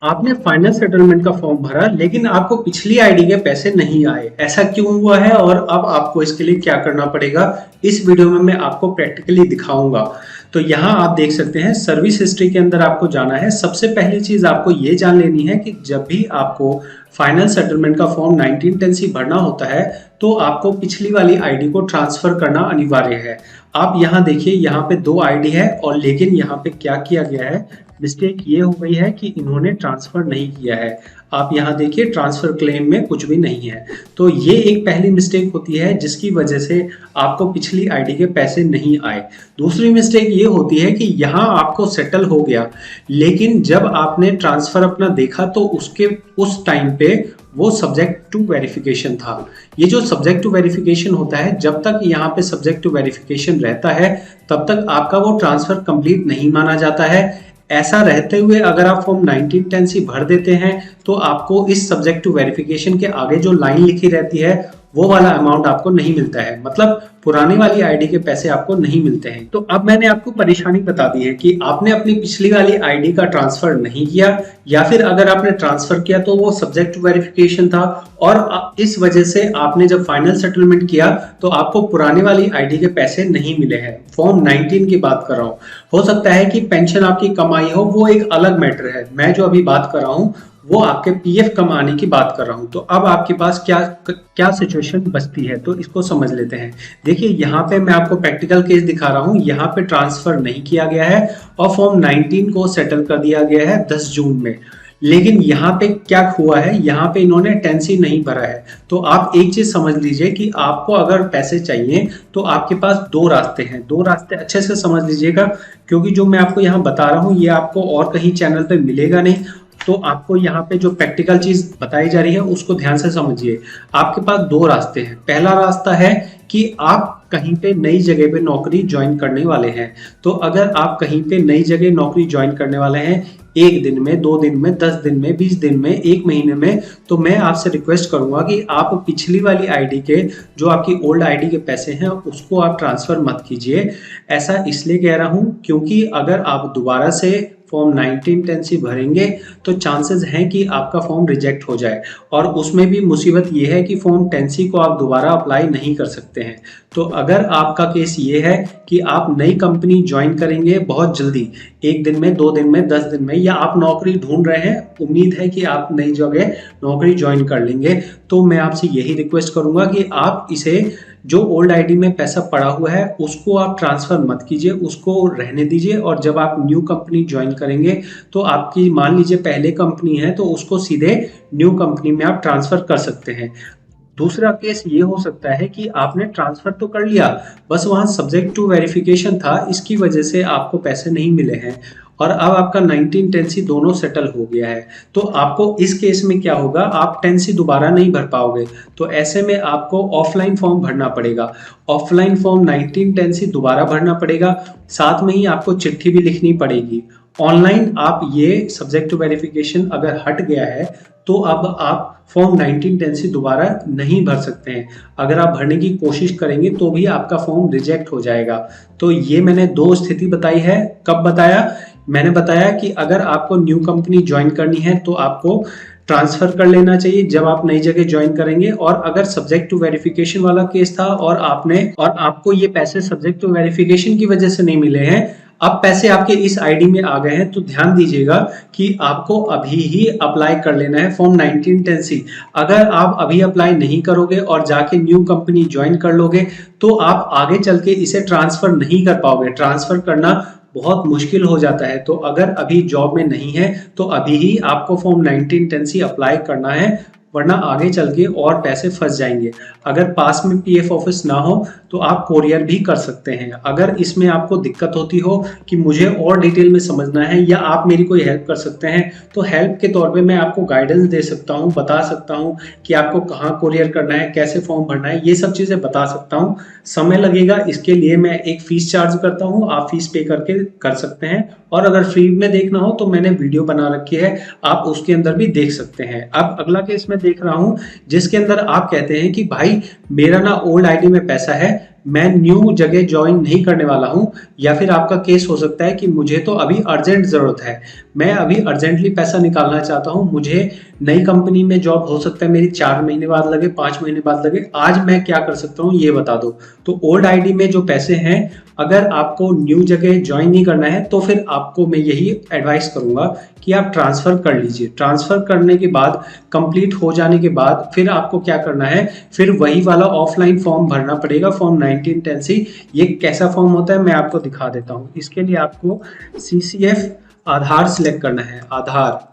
आपने final settlement का form भरा लेकिन आपको पिछली आईडी के पैसे नहीं आए। ऐसा क्यों हुआ है और अब आपको इसके लिए क्या करना पड़ेगा, इस वीडियो में मैं आपको प्रैक्टिकली दिखाऊंगा। तो यहाँ आप देख सकते हैं सर्विस हिस्ट्री के अंदर आपको जाना है। सबसे पहली चीज आपको ये जान लेनी है कि जब भी आपको फाइनल सेटलमेंट का फॉर्म 1910C भरना होता है तो आपको पिछली वाली आईडी को ट्रांसफर करना अनिवार्य है। आप यहाँ देखिए, यहाँ पे दो आईडी है और लेकिन यहाँ पे क्या किया गया है, मिस्टेक ये हो गई है कि इन्होंने ट्रांसफर नहीं किया है। आप यहाँ देखिए ट्रांसफर क्लेम में कुछ भी नहीं है। तो ये एक पहली मिस्टेक होती है जिसकी वजह से आपको पिछली आईडी के पैसे नहीं आए। दूसरी मिस्टेक ये होती है कि यहाँ आपको सेटल हो गया लेकिन जब आपने ट्रांसफर अपना देखा तो उसके उस टाइम पे वो सब्जेक्ट टू वेरिफिकेशन था। ये जो सब्जेक्ट टू वेरिफिकेशन होता है, जब तक यहाँ पे सब्जेक्ट टू वेरिफिकेशन रहता है तब तक आपका वो ट्रांसफर कंप्लीट नहीं माना जाता है। ऐसा रहते हुए अगर आप फॉर्म 1910C भर देते हैं तो आपको इस सब्जेक्ट टू वेरिफिकेशन के आगे जो लाइन लिखी रहती है वो वाला अमाउंट आपको नहीं मिलता है, मतलब पुरानी वाली आईडी के पैसे आपको नहीं मिलते हैं। तो अब मैंने आपको परेशानी बता दी है कि आपने अपनी पिछली वाली आईडी का ट्रांसफर नहीं किया या फिर अगर आपने ट्रांसफर किया तो वो सब्जेक्ट टू वेरिफिकेशन था और इस वजह से आपने जब फाइनल सेटलमेंट किया तो आपको पुरानी वाली आईडी के पैसे नहीं मिले हैं। फॉर्म 19 की बात कर रहा हूँ। हो सकता है कि पेंशन आपकी कमाई हो, वो एक अलग मैटर है। मैं जो अभी बात कर रहा हूँ वो आपके पीएफ कमाने की बात कर रहा हूं। तो अब आपके पास क्या क्या सिचुएशन बचती है तो इसको समझ लेते हैं। देखिए यहाँ पे मैं आपको प्रैक्टिकल केस दिखा रहा हूं। यहाँ पे ट्रांसफर नहीं किया गया है और फॉर्म 19 को सेटल कर दिया गया है 10 जून में। लेकिन यहाँ पे क्या हुआ है, यहाँ पे इन्होंने 10C नहीं भरा है। तो आप एक चीज समझ लीजिए कि आपको अगर पैसे चाहिए तो आपके पास दो रास्ते हैं। दो रास्ते अच्छे से समझ लीजिएगा क्योंकि जो मैं आपको यहाँ बता रहा हूँ ये आपको और कहीं चैनल पे मिलेगा नहीं। तो आपको यहाँ पे जो प्रैक्टिकल चीज बताई जा रही है उसको ध्यान से समझिए। आपके पास दो रास्ते हैं। पहला रास्ता है कि आप कहीं पे नई जगह पे नौकरी ज्वाइन करने वाले हैं। तो अगर आप कहीं पे नई जगह नौकरी ज्वाइन करने वाले हैं, 1 दिन में, 2 दिन में, 10 दिन में, 20 दिन में, 1 महीने में, तो मैं आपसे रिक्वेस्ट करूंगा कि आप पिछली वाली आईडी के जो आपकी ओल्ड आईडी के पैसे हैं उसको आप ट्रांसफर मत कीजिए। ऐसा इसलिए कह रहा हूं क्योंकि अगर आप दोबारा से फॉर्म 1910C भरेंगे तो चांसेस हैं कि आपका फॉर्म रिजेक्ट हो जाए। और उसमें भी मुसीबत ये है कि फॉर्म 10C को आप दोबारा अप्लाई नहीं कर सकते हैं। तो अगर आपका केस ये है कि आप नई कंपनी ज्वाइन करेंगे बहुत जल्दी, 1 दिन में, 2 दिन में, 10 दिन में, या आप नौकरी ढूंढ रहे हैं, उम्मीद है कि आप नई जगह नौकरी ज्वाइन कर लेंगे, तो मैं आपसे यही रिक्वेस्ट करूंगा कि आप इसे जो ओल्ड आईडी में पैसा पड़ा हुआ है उसको आप ट्रांसफर मत कीजिए, उसको रहने दीजिए। और जब आप न्यू कंपनी ज्वाइन करेंगे तो आपकी मान लीजिए पहले कंपनी है तो उसको सीधे न्यू कंपनी में आप ट्रांसफर कर सकते हैं। दूसरा केस ये हो सकता है कि आपने ट्रांसफर तो कर लिया, बस वहां सब्जेक्ट टू वेरिफिकेशन था, इसकी वजह से आपको पैसे नहीं मिले हैं और अब आपका 1910C दोनों सेटल हो गया है। तो आपको इस केस में क्या होगा, आप 10C दोबारा नहीं भर पाओगे। तो ऐसे में आपको ऑफलाइन फॉर्म भरना पड़ेगा। ऑफलाइन फॉर्म 1910C दोबारा भरना पड़ेगा, साथ में ही आपको चिट्ठी भी लिखनी पड़ेगी। ऑनलाइन आप ये सब्जेक्ट टू वेरिफिकेशन अगर हट गया है तो अब आप फॉर्म 1910C दोबारा नहीं भर सकते हैं। अगर आप भरने की कोशिश करेंगे तो भी आपका फॉर्म रिजेक्ट हो जाएगा। तो ये मैंने दो स्थिति बताई है। कब बताया? मैंने बताया कि अगर आपको न्यू कंपनी ज्वाइन करनी है तो आपको ट्रांसफर कर लेना चाहिए जब आप नई जगह ज्वाइन करेंगे। और अगर सब्जेक्ट टू वेरिफिकेशन वाला केस था और आपको ये पैसे सब्जेक्ट टू वेरिफिकेशन की वजह से नहीं मिले हैं, अब पैसे आपके इस आईडी में आ गए हैं, तो ध्यान दीजिएगा कि आपको अभी ही अप्लाई कर लेना है फॉर्म 1910C। अगर आप अभी अप्लाई नहीं करोगे और जाके न्यू कंपनी ज्वाइन कर लोगे तो आप आगे चल के इसे ट्रांसफर नहीं कर पाओगे। ट्रांसफर करना बहुत मुश्किल हो जाता है। तो अगर अभी जॉब में नहीं है तो अभी ही आपको फॉर्म 1910C अप्लाई करना है, वरना आगे चल के और पैसे फंस जाएंगे। अगर पास में पीएफ ऑफिस ना हो तो आप कोरियर भी कर सकते हैं। अगर इसमें आपको दिक्कत होती हो कि मुझे और डिटेल में समझना है या आप मेरी कोई हेल्प कर सकते हैं तो हेल्प के तौर पे मैं आपको गाइडेंस दे सकता हूं, बता सकता हूं कि आपको कहाँ कोरियर करना है, कैसे फॉर्म भरना है, ये सब चीज़ें बता सकता हूँ। समय लगेगा, इसके लिए मैं एक फीस चार्ज करता हूँ, आप फीस पे करके कर सकते हैं। और अगर फ्री में देखना हो तो मैंने वीडियो बना रखी है, आप उसके अंदर भी देख सकते हैं। अब अगला केस मैं देख रहा हूं जिसके अंदर आप कहते हैं कि भाई मेरा ना ओल्ड आईडी में पैसा है, मैं न्यू जगह ज्वाइन नहीं करने वाला हूं, या फिर आपका केस हो सकता है कि मुझे तो अभी अर्जेंट जरूरत है, मैं अभी अर्जेंटली पैसा निकालना चाहता हूं, मुझे नई कंपनी में जॉब हो सकता है मेरी 4 महीने बाद लगे, 5 महीने बाद लगे, आज मैं क्या कर सकता हूं ये बता दो। तो ओल्ड आईडी में जो पैसे हैं, अगर आपको न्यू जगह ज्वाइन नहीं करना है तो फिर आपको मैं यही एडवाइस करूंगा कि आप ट्रांसफर कर लीजिए। ट्रांसफर करने के बाद, कंप्लीट हो जाने के बाद, फिर आपको क्या करना है, फिर वही वाला ऑफलाइन फॉर्म भरना पड़ेगा, फॉर्म 1910C। ये कैसा फॉर्म होता है मैं आपको दिखा देता हूँ। इसके लिए आपको CCF आधार सिलेक्ट करना है। आधार,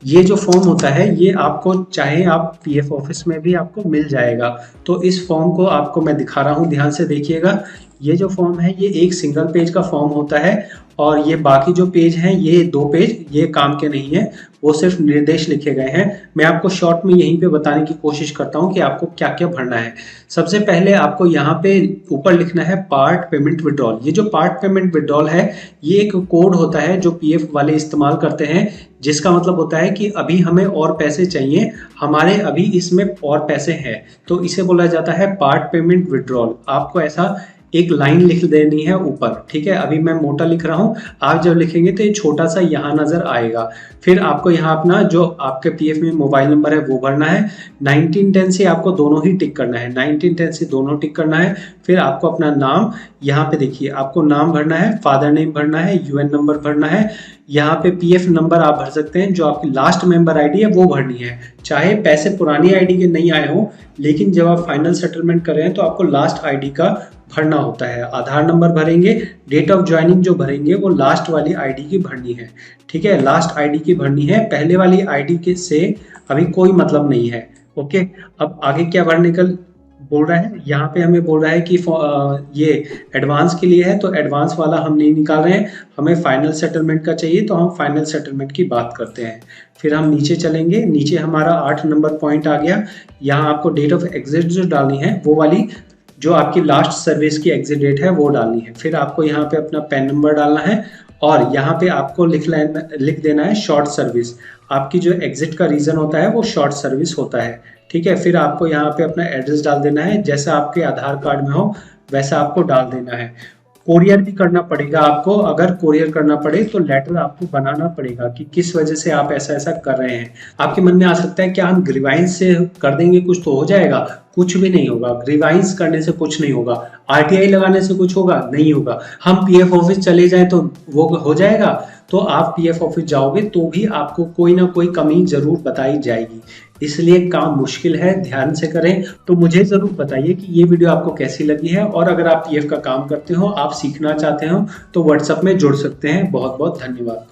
ये जो फॉर्म होता है ये आपको चाहे आप PF ऑफिस में भी आपको मिल जाएगा। तो इस फॉर्म को आपको मैं दिखा रहा हूँ, ध्यान से देखिएगा। ये जो फॉर्म है ये एक सिंगल पेज का फॉर्म होता है, और ये बाकी जो पेज हैं ये 2 पेज ये काम के नहीं है, वो सिर्फ निर्देश लिखे गए हैं। मैं आपको शॉर्ट में यहीं पे बताने की कोशिश करता हूँ कि आपको क्या क्या भरना है। सबसे पहले आपको यहाँ पे ऊपर लिखना है पार्ट पेमेंट विड्रॉल। ये जो पार्ट पेमेंट विड्रॉल है ये एक कोड होता है जो PF वाले इस्तेमाल करते हैं, जिसका मतलब होता है कि अभी हमें और पैसे चाहिए, हमारे अभी इसमें और पैसे हैं, तो इसे बोला जाता है पार्ट पेमेंट विड्रॉल। आपको ऐसा एक लाइन लिख देनी है ऊपर, ठीक है। अभी मैं मोटा लिख रहा हूं, आप जब लिखेंगे तो ये छोटा सा यहाँ नजर आएगा। फिर आपको यहाँ अपना जो आपके PF में मोबाइल नंबर है वो भरना है। 1910 से आपको दोनों ही टिक करना है, 1910 से दोनों टिक करना है। फिर आपको अपना नाम, यहाँ पे देखिए आपको नाम भरना है, फादर नेम भरना है, UN नंबर भरना है। यहाँ पे PF नंबर आप भर सकते हैं, जो आपकी लास्ट मेंबर आईडी है वो भरनी है। चाहे पैसे पुरानी आईडी के नहीं आए हो, लेकिन जब आप फाइनल सेटलमेंट कर रहे हैं तो आपको लास्ट आईडी का भरना होता है। आधार नंबर भरेंगे, डेट ऑफ ज्वाइनिंग जो भरेंगे वो लास्ट वाली आईडी की भरनी है, ठीक है। लास्ट आईडी की भरनी है, पहले वाली आईडी के से अभी कोई मतलब नहीं है। ओके, अब आगे क्या भरने का बोल रहा है, यहाँ पे हमें बोल रहा है कि ये एडवांस के लिए है, तो एडवांस वाला हम नहीं निकाल रहे हैं, हमें फाइनल सेटलमेंट का चाहिए, तो हम फाइनल सेटलमेंट की बात करते हैं। फिर हम नीचे चलेंगे, नीचे हमारा 8 नंबर पॉइंट आ गया। यहाँ आपको डेट ऑफ एग्जिट जो डालनी है वो वाली, जो आपकी लास्ट सर्विस की एग्जिट डेट है वो डालनी है। फिर आपको यहाँ पे अपना पैन नंबर डालना है, और यहाँ पे आपको लिख देना है शॉर्ट सर्विस। आपकी जो एग्जिट का रीजन होता है वो शॉर्ट सर्विस होता है, ठीक है। फिर आपको यहाँ पे अपना एड्रेस डाल देना है, जैसा आपके आधार कार्ड में हो वैसा आपको डाल देना है। कोरियर भी करना पड़ेगा आपको, अगर कोरियर करना पड़े तो लेटर आपको बनाना पड़ेगा कि किस वजह से आप ऐसा ऐसा कर रहे हैं। आपके मन में आ सकता है क्या हम ग्रीवाइंस से कर देंगे कुछ तो हो जाएगा? कुछ भी नहीं होगा, ग्रीवाइंस करने से कुछ नहीं होगा, RTI लगाने से कुछ होगा नहीं होगा। हम PF ऑफिस चले जाएं तो वो हो जाएगा, तो आप PF ऑफिस जाओगे तो भी आपको कोई ना कोई कमी जरूर बताई जाएगी। इसलिए काम मुश्किल है, ध्यान से करें। तो मुझे जरूर बताइए कि ये वीडियो आपको कैसी लगी है, और अगर आप PF का काम करते हो, आप सीखना चाहते हो, तो WhatsApp में जुड़ सकते हैं। बहुत बहुत धन्यवाद।